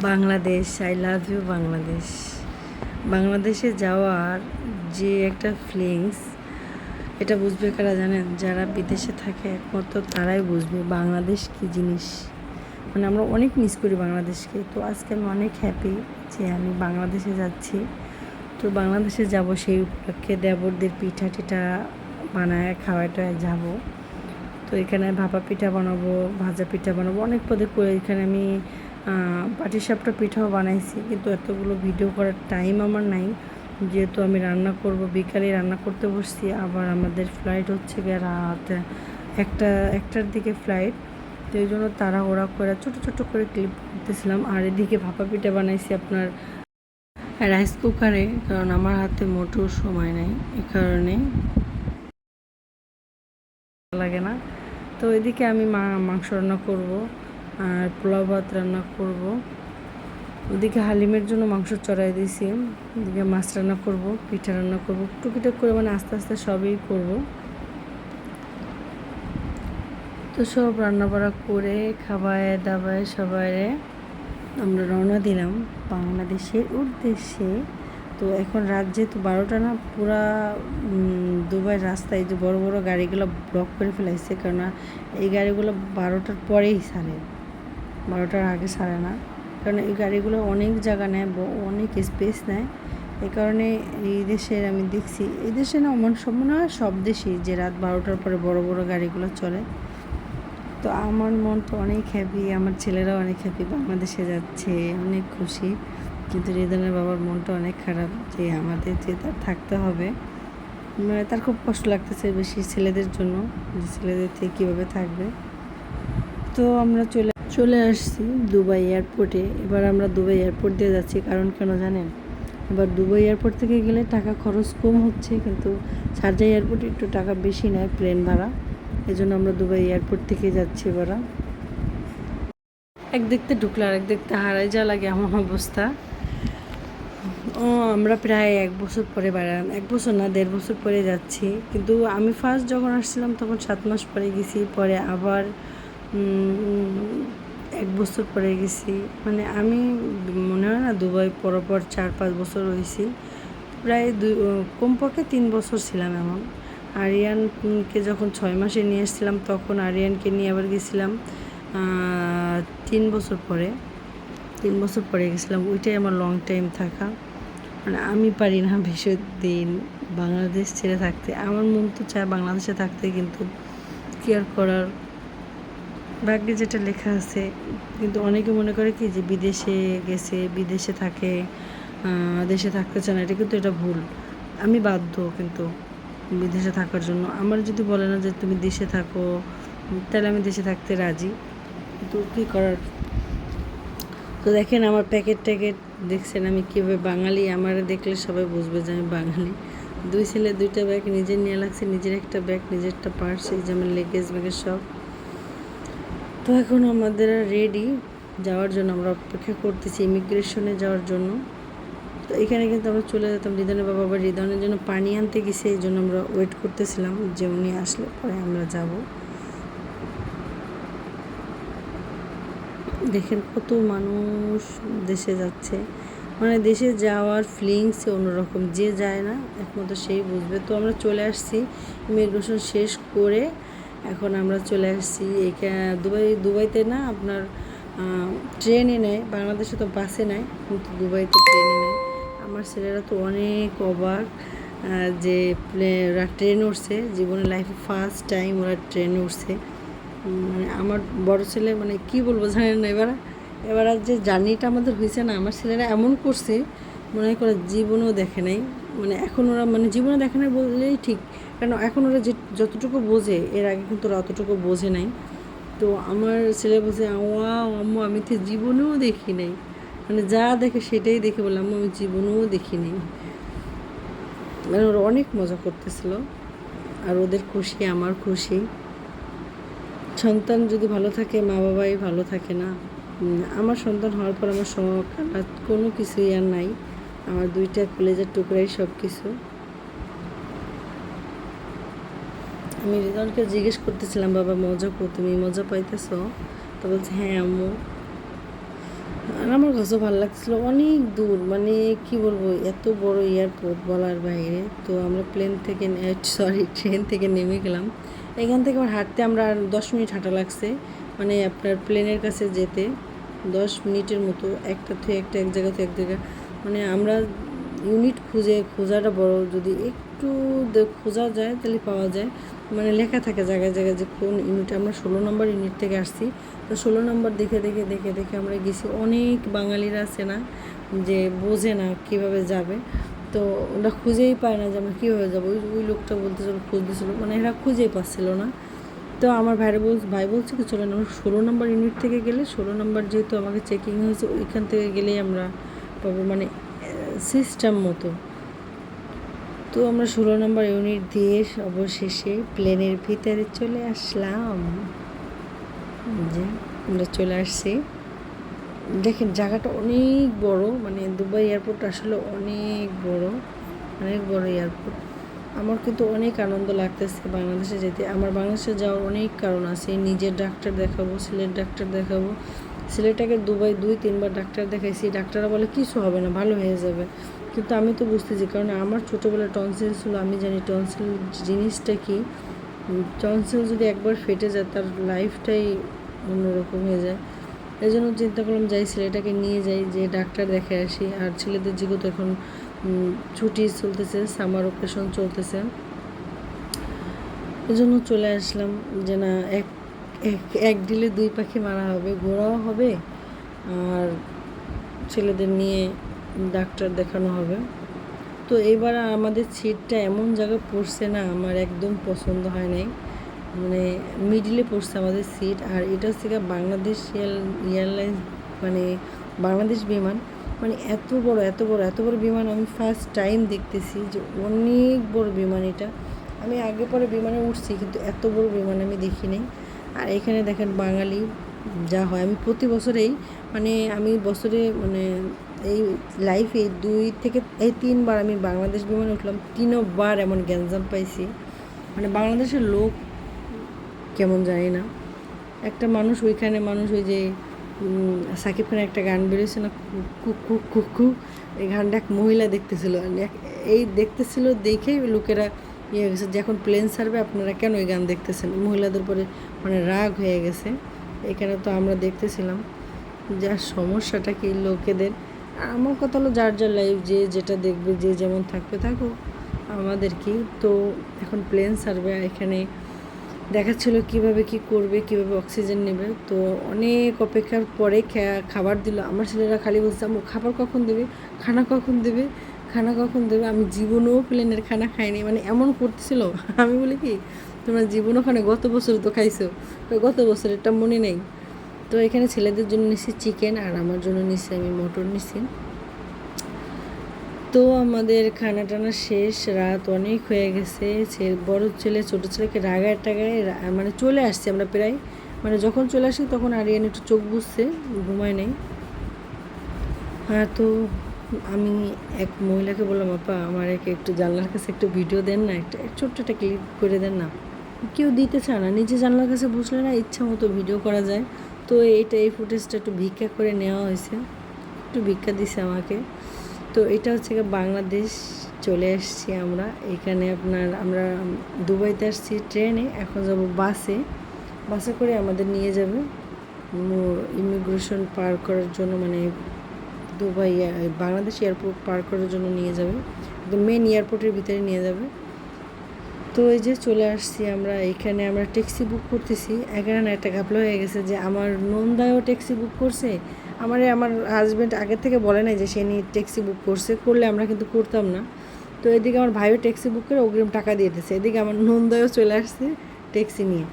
Bangladesh, I love you Bangladesh. বাংলাদেশে যাওয়ার যে একটা ফিলিংস, এটা বুঝবে কারা জানেন? যারা বিদেশে থাকে একমাত্র তারাই বুঝবে বাংলাদেশ কী জিনিস। মানে আমরা অনেক মিস করি বাংলাদেশকে। তো আজকে আমি অনেক হ্যাপি যে আমি বাংলাদেশে যাচ্ছি। তো বাংলাদেশে যাব সেই উপলক্ষে দেবরদের পিঠা টিঠা বানায় খাওয়াটায় যাব। তো এখানে ভাপা পিঠা বানাবো, ভাজা পিঠা বানাবো, অনেক পদে করে এখানে আমি পাটিসাপটা পিঠাও বানাইছি, কিন্তু এতগুলো ভিডিও করার টাইম আমার নাই। যেহেতু আমি রান্না করব, বিকালে রান্না করতে বসছি, আবার আমাদের ফ্লাইট হচ্ছে গিয়ে রাত একটার দিকে ফ্লাইট। তো এই জন্য তাড়াহুড়া করে ছোটো ছোটো করে ক্লিপ করতেছিলাম। আর এদিকে ভাপা পিঠা বানাইছি আপনার রাইস কুকারে, কারণ আমার হাতে মোটেও সময় নেই, এই কারণে লাগে না। তো এদিকে আমি মাংস রান্না করব আর পোলাও ভাত রান্না করব। ওদিকে হালিমের জন্য মাংস চড়াই দিয়েছি, এদিকে মাছ রান্না করব, পিঠা রান্না করব, টুকিটাক করে মানে আস্তে আস্তে সবই করব। তো সব রান্নাবাড়া করে খাওয়ায় দাওয়ায় সবাই আমরা রওনা দিলাম বাংলাদেশের উদ্দেশ্যে। তো এখন রাত যেহেতু 12টা না, পুরা দুবাই রাস্তায় যে বড় বড় গাড়িগুলো ব্লক করে ফেলাইছে, কেননা এই গাড়িগুলো 12টার পরেই ছাড়ে, 12টার আগে ছাড়ে না। কারণ এই গাড়িগুলো অনেক জায়গা নেয়, অনেক স্পেস নেয়। এই কারণে এই দেশের আমি দেখছি, এই দেশে না মনে হয় সব দেশেই যে রাত 12টার পরে বড় বড় গাড়িগুলো চলে। তো আমার মন তো অনেক হ্যাপি, আমার ছেলেরাও অনেক হ্যাপি, বাংলাদেশে যাচ্ছে, অনেক খুশি। কিন্তু রিদনের বাবার মনটা অনেক খারাপ যে আমাদের যে তার থাকতে হবে, মানে তার খুব কষ্ট লাগতেছে বেশি ছেলেদের জন্য, যে ছেলেদের থেকে কীভাবে থাকবে। তো আমরা চলে আসছি দুবাই এয়ারপোর্টে। এবার আমরা দুবাই এয়ারপোর্ট দিয়ে যাচ্ছি, কারণ কেন জানেন? এবার দুবাই এয়ারপোর্ট থেকে গেলে টাকা খরচ কম হচ্ছে, কিন্তু শারজাহ এয়ারপোর্টে একটু টাকা বেশি নেয় প্লেন ভাড়া। এই জন্য আমরা দুবাই এয়ারপোর্ট থেকে যাচ্ছি। এবার এক দেখতে ঢুকলে আর এক দেখতে হারাই যা লাগে, এমন অবস্থা। আমরা প্রায় 1 বছর পরে 1 বছর না 1.5 বছর পরে যাচ্ছি। কিন্তু আমি ফার্স্ট যখন আসছিলাম তখন 7 মাস পরে গেছি, পরে আবার 1 বছর পরে গেছি। মানে আমি মনে হয় না দুবাই পরপর 4-5 বছর হয়েছি, প্রায় কমপক্ষে 3 বছর ছিলাম এমন। আরিয়ানকে যখন 6 মাসে নিয়ে এসেছিলাম, তখন আরিয়ানকে নিয়ে আবার গেছিলাম 3 বছর পরে। 3 বছর পরে গেছিলাম, ওইটাই আমার লং টাইম থাকা। মানে আমি পারি না বেশি দিন বাংলাদেশ ছেড়ে থাকতে। আমার মন তো চায় বাংলাদেশে থাকতে, কিন্তু কি আর করার, ভাগ্যে যেটা লেখা আছে। কিন্তু অনেকে মনে করে কি যে বিদেশে গেছে, বিদেশে থাকে, দেশে থাকতে চায় না, এটা ভুল। আমি বাধ্য কিন্তু বিদেশে থাকার জন্য। আমার যদি বলে না যে তুমি দেশে থাকো, তাহলে আমি দেশে থাকতে রাজি, কিন্তু কী করার। তো দেখেন আমার প্যাকেট ট্যাকেট দেখছেন আমি কীভাবে বাঙালি, আমার দেখলে সবাই বুঝবে যে আমি বাঙালি। 2 ছেলে 2টা ব্যাগ নিজের নিয়ে লাগছে, নিজের একটা ব্যাগ, নিজের একটা পার্স, এই যে আমার লেগেজ ব্যাগের সব। তো এখন আমাদের রেডি যাওয়ার জন্য, আমরা অপেক্ষা করতেছি ইমিগ্রেশনে যাওয়ার জন্য। তো এখানে কিন্তু আমরা চলে যেতাম, রিদনের বাবা আবার রিদনের জন্য পানি আনতে গেছে, এই জন্য আমরা ওয়েট করতেছিলাম যে উনি আসলে পরে আমরা যাব। দেখেন কত মানুষ দেশে যাচ্ছে, মানে দেশে যাওয়ার ফিলিংস অন্যরকম, যে যায় না একমাত্র সেই বুঝবে। তো আমরা চলে আসছি ইমিগ্রেশন শেষ করে, এখন আমরা চলে আসছি দুবাইতে না আপনার ট্রেনে নেয়, বাংলাদেশে তো বাসে নেয়, কিন্তু দুবাইতে ট্রেনে নেয়। আমার ছেলেরা তো অনেক অবাক যে ওরা ট্রেন উঠছে, জীবনে লাইফে ফার্স্ট টাইম ওরা ট্রেনে উঠছে। মানে আমার বড় ছেলে, মানে কি বলবো জানেন না, এবার আর যে জার্নিটা আমাদের হয়েছে না, আমার ছেলেরা এমন করছে মনে করে জীবনেও দেখে নাই। মানে এখন ওরা মানে জীবনে দেখে নাই বললেই ঠিক, কারণ এখন ওরা যতটুকু বোঝে, এর আগে কিন্তু ওরা অতটুকু বোঝে নাই। তো আমার ছেলে বলছে ওয়াও আম্মু, আমি তো জীবনেও দেখি নাই, মানে যা দেখে সেটাই দেখে বললাম আমি জীবনেও দেখি নাই। মানে ওরা অনেক মজা করতেছিল, আর ওদের খুশি আমার খুশি। সন্তান যদি ভালো থাকে, মা বাবাই ভালো থাকে না। আমার সন্তান হওয়ার পর আমার শখ আর কোনো কিছুই আর নাই, আমার 2টা কলেজের টুকরাই সব কিছু। আমি রিদনকে জিজ্ঞেস করতেছিলাম, বাবা মজা তুমি মজা পাইতেছ? তো বলছে হ্যাঁ আম্মু। আর আমার কাছেও ভালো লাগছিলো, অনেক দূর, মানে কি বলবো, এত বড় এয়ারপোর্ট বলার বাইরে। তো আমরা ট্রেন থেকে নেমে গেলাম। এখান থেকে আমার হাঁটতে আমরা 10 মিনিট হাঁটা লাগছে, মানে আপনার প্লেনের কাছে যেতে 10 মিনিটের মতো, একটা থেকে একটা, এক জায়গা থেকে এক জায়গা। মানে আমরা ইউনিট খোঁজাটা বড়, যদি একটু খোঁজা যায় তাহলে পাওয়া যায়, মানে লেখা থাকে জায়গায় জায়গায় যে কোন ইউনিট। আমরা 16 নম্বর ইউনিট থেকে আসছি। তো 16 নম্বর দেখে দেখে দেখে দেখে আমরা গেছি। অনেক বাঙালিরা আছে না, যে বোঝে না কীভাবে যাবে, তো ওরা খুঁজেই পায় না যে আমরা কীভাবে যাবো। ওই লোকটা বলতেছিল, খুঁজতেছিল, মানে এরা খুঁজেই পাচ্ছিল না। তো আমার ভাই বলছে কি চলেন আমরা 16 নম্বর ইউনিট থেকে গেলে, 16 নম্বর যেহেতু আমাকে চেকিং হয়েছে, ওইখান থেকে গেলেই আমরা পাবো, মানে সিস্টেম মতো। তো আমরা 16 নম্বর ইউনিট দিয়ে অবশেষে প্লেনের ভিতরে চলে আসলাম। যে আমরা চলে আসছি, দেখেন জায়গাটা অনেক বড়, মানে দুবাই এয়ারপোর্ট আসলে অনেক বড়, অনেক বড় এয়ারপোর্ট। আমার কিন্তু অনেক আনন্দ লাগতেছে বাংলাদেশে যেতে। আমার বাংলাদেশে যাওয়ার অনেক কারণ আছে, নিজের ডাক্তার দেখাবো, ছেলের ডাক্তার দেখাবো। ছেলেটাকে দুবাই 2-3 বার ডাক্তার দেখাইছি, ডাক্তাররা বলে কিছু হবে না, ভালো হয়ে যাবে। কিন্তু আমি তো বুঝতেছি, কারণ আমার ছোটোবেলায় টনসিল ছিল, আমি জানি টনসিল জিনিসটা কি। টনসিল যদি একবার ফেটে যায় তার লাইফটাই অন্যরকম হয়ে যায়। এই জন্য চিন্তা করলাম যাই, ছেলেটাকে নিয়ে যাই, যে ডাক্তার দেখে আসি। আর ছেলেদের যেহেতু এখন ছুটি চলতেছে, সামার অকেশন চলতেছে, এই জন্য চলে আসলাম, যে না এক ডিলে 2 পাখি মারা হবে, ঘোরাও হবে আর ছেলেদের নিয়ে ডাক্তার দেখানো হবে। তো এবার আমাদের সিটটা এমন জায়গায় পড়ছে না, আমার একদম পছন্দ হয় নাই, মানে মিডিলে পড়ছে আমাদের সিট। আর এটা হচ্ছে বাংলাদেশ এয়ারলাইন্স, মানে বাংলাদেশ বিমান, মানে এত বড় এত বড় এত বড় বিমান আমি ফার্স্ট টাইম দেখতেছি, যে অনেক বড় বিমান এটা। আমি আগে পরে বিমানে উঠছি, কিন্তু এত বড় বিমান আমি দেখি নাই। আর এখানে দেখেন বাঙালি যা হয়, আমি প্রতি বছরেই, মানে আমি বছরে, মানে এই লাইফে 2 থেকে 3 বার আমি বাংলাদেশ বিমানে উঠলাম, 3বার এমন গ্যাঞ্জাম পাইছি। মানে বাংলাদেশের লোক কেমন জানি না, একটা মানুষ ওইখানে, মানুষ ওই যে সাকিব খানের একটা গান বেরিয়েছে না, কুকু কুকু, এই গানটা এক মহিলা দেখতেছিল, এই দেখতেছিল দেখেই লোকেরা ইয়ে গেছে যে এখন প্লেন ছাড়বে, আপনারা কেন ওই গান দেখতেছেন। মহিলাদের পরে মানে রাগ হয়ে গেছে। এখানে তো আমরা দেখতেছিলাম যার সমস্যাটা কি লোকেদের। আমার কথা হলো যার যার লাইফ, যে যেটা দেখবে, যে যেমন থাকবে থাকুক, আমাদের কি। তো এখন প্লেন ছাড়বে, এখানে দেখাচ্ছিল কীভাবে কি করবে, কীভাবে অক্সিজেন নেবে। তো অনেক অপেক্ষার পরে খাবার দিল। আমার ছেলেরা খালি বলছে আম্মু খাবার কখন দেবে, খানা কখন দেবে, খানা কখন দেবে। আমি জীবনেও প্লেনের খানা খাইনি, মানে এমন করতেছিল। আমি বলি কি তোমরা জীবনও খানে, গত বছর তো খাইছো, গত বছরেরটা মনে নেই। তো এখানে ছেলেদের জন্য নিছি চিকেন, আর আমার জন্য নিছি আমি মটন নিছি। তো আমাদের খানা টানা শেষ, রাত অনেক হয়ে গেছে। বড় ছেলে ছোটো ছেলেকে রাগায় মানে চলে আসছি আমরা প্রায়, মানে যখন চলে আসি তখন আরিয়ান একটু চোখ বুঝছে, ঘুমায় নেই। হ্যাঁ, তো আমি এক মহিলাকে বললাম আপা আমার একটু জানলার কাছে একটু ভিডিও দেন না, একটা ছোট্ট একটা ক্লিপ করে দেন না। কেউ দিতে চায় না, নিজে জানলার কাছে বসলে না ইচ্ছা মতো ভিডিও করা যায়। তো এই ফুটেজটা একটু ভিক্ষা করে নেওয়া হয়েছে, একটু ভিক্ষা দিছে আমাকে। তো এটা হচ্ছে বাংলাদেশ চলে এসেছি আমরা। এখানে আমরা দুবাইতে আসছি ট্রেনে, এখন যাব বাসে করে আমাদের নিয়ে যাবে ইমিগ্রেশন পার করার জন্য, মানে দুবাই বাংলাদেশ এয়ারপোর্ট পার করার জন্য নিয়ে যাবে, একদম মেন এয়ারপোর্টের ভিতরে নিয়ে যাবে। তো এই যে চলে আসছি আমরা। এখানে আমরা ট্যাক্সি বুক করতেছি, এখানে না একটা ঘাপলা হয়ে গেছে যে আমার নন্দায়ও ট্যাক্সি বুক করছে। আমার হাজব্যান্ড আগে থেকে বলে নাই যে সে নিয়ে ট্যাক্সি বুক করলে আমরা কিন্তু করতাম না। তো এদিকে আমার ভাইও ট্যাক্সি বুক করে অগ্রিম টাকা দিয়ে দিয়েছে, এদিকে আমার নন্দায়ও চলে আসছে ট্যাক্সি নিয়ে,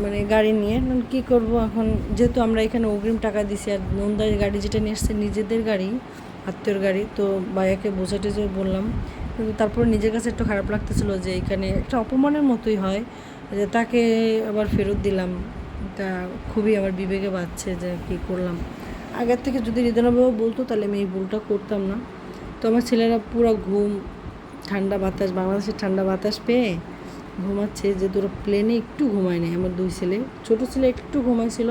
মানে গাড়ি নিয়ে। কী করবো এখন, যেহেতু আমরা এখানে অগ্রিম টাকা দিছি, আর নন্দায় গাড়ি যেটা নিয়ে এসছে নিজেদের গাড়ি, আত্মীয়র গাড়ি। তো ভাইয়াকে বোঝাতে যে বললাম, কিন্তু তারপর নিজের কাছে একটু খারাপ লাগতেছিলো যে এখানে একটা অপমানের মতোই হয়, যে তাকে আবার ফেরত দিলাম। তা খুবই আমার বিবেকে বাজছে যে কী করলাম। আগের থেকে যদি হৃদয়ভাবেও বলতো তাহলে আমি এই ভুলটা করতাম না। তো আমার ছেলেরা পুরো ঘুম, ঠান্ডা বাতাস, বাংলাদেশের ঠান্ডা বাতাস পেয়ে ঘুমাচ্ছে। যে দুটো প্লেনে একটু ঘুমায় নেই আমার 2 ছেলে। ছোটো ছেলে একটু ঘুমাইছিল,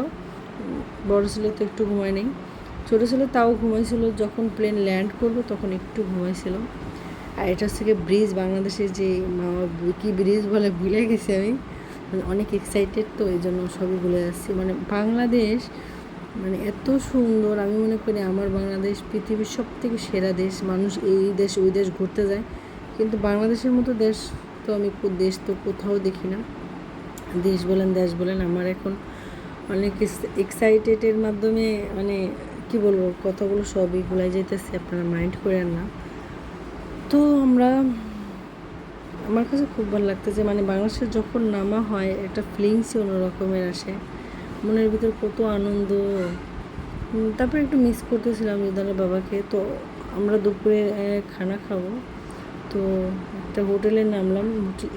বড় ছেলে তো একটু ঘুমায় নেই। ছোটো ছিল তাও ঘুমাইছিল, যখন প্লেন ল্যান্ড করবে তখন একটু ঘুমাইছিল। আর এটা হচ্ছে গিয়ে ব্রিজ, বাংলাদেশের যে কী ব্রিজ বলে ভুলে গেছি আমি, মানে অনেক এক্সাইটেড তো এই জন্য সবই ভুলে যাচ্ছি। মানে বাংলাদেশ মানে এত সুন্দর, আমি মনে করি আমার বাংলাদেশ পৃথিবীর সব থেকে সেরা দেশ। মানুষ এই দেশ ওই দেশ ঘুরতে যায়, কিন্তু বাংলাদেশের মতো দেশ তো আমি দেশ তো কোথাও দেখি না। দেশ বলেন আমার এখন অনেক এক্সাইটেডের মাধ্যমে মানে কি বলবো, কথাগুলো সবই ভুলাই যাইতেছে, আপনারা মাইন্ড করেন না। তো আমার কাছে খুব ভালো লাগতেছে, মানে বাংলাদেশে যখন নামা হয় একটা ফিলিংসই অন্যরকমের আসে, মনের ভিতর কত আনন্দ। তারপরে একটু মিস করতেছিলাম ইদানের বাবাকে। তো আমরা দুপুরে খানা খাবো, তো একটা হোটেলে নামলাম।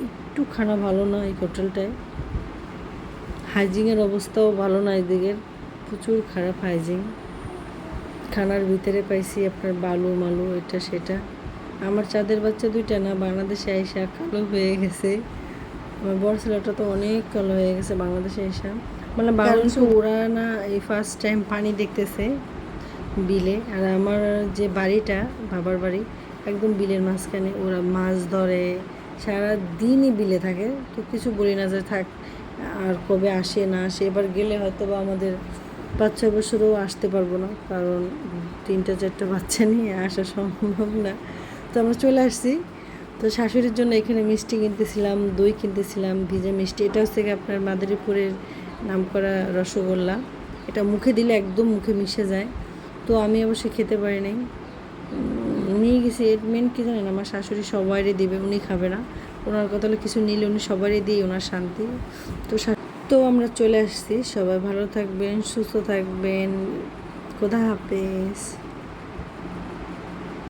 একটু খানা ভালো না এই হোটেলটায়, হাইজিংয়ের অবস্থাও ভালো না, এদিকের প্রচুর খারাপ হাইজিং। খানার ভিতরে পাইছি আপনার বালু মালু এটা সেটা। আমার চাঁদের বাচ্চা দুইটা না বাংলাদেশে আইসা কালো হয়ে গেছে, আমার বড় ছেলেটা তো অনেক কালো হয়ে গেছে বাংলাদেশে আইসা। মানে বাংলাদেশে ওরা না এই ফার্স্ট টাইম পানি দেখতেছে বিলে। আর আমার যে বাড়িটা বাবার বাড়ি একদম বিলের মাঝখানে, ওরা মাছ ধরে সারা দিনই বিলে থাকে। তো কিছু বলি না যে থাক, আর কবে আসে না আসে। এবার গেলে হয়তো বা আমাদের 5-6 বছরও আসতে পারবো না, কারণ 3-4টা বাচ্চা নিয়ে আসা সম্ভব না। তো আমরা চলে আসছি। তো শাশুড়ির জন্য এখানে মিষ্টি কিনতেছিলাম, দই কিনতেছিলাম, ভিজে মিষ্টি। এটা হচ্ছে আপনার মাদারীপুরের নামকরা রসগোল্লা, এটা মুখে দিলে একদম মুখে মিশে যায়। তো আমি অবশ্যই খেতে পারি নাই, নিয়ে গেছি। এর মেন কী জানেন, আমার শাশুড়ি সবাইরে দিবে, উনি খাবে না। ওনার কথা হলে কিছু নিলে উনি সবারই দিয়ে ওনার শান্তি। তো আমরা চলে আসছি। সবাই ভালো থাকবেন, সুস্থ থাকবেন, খোদা হাফেজ।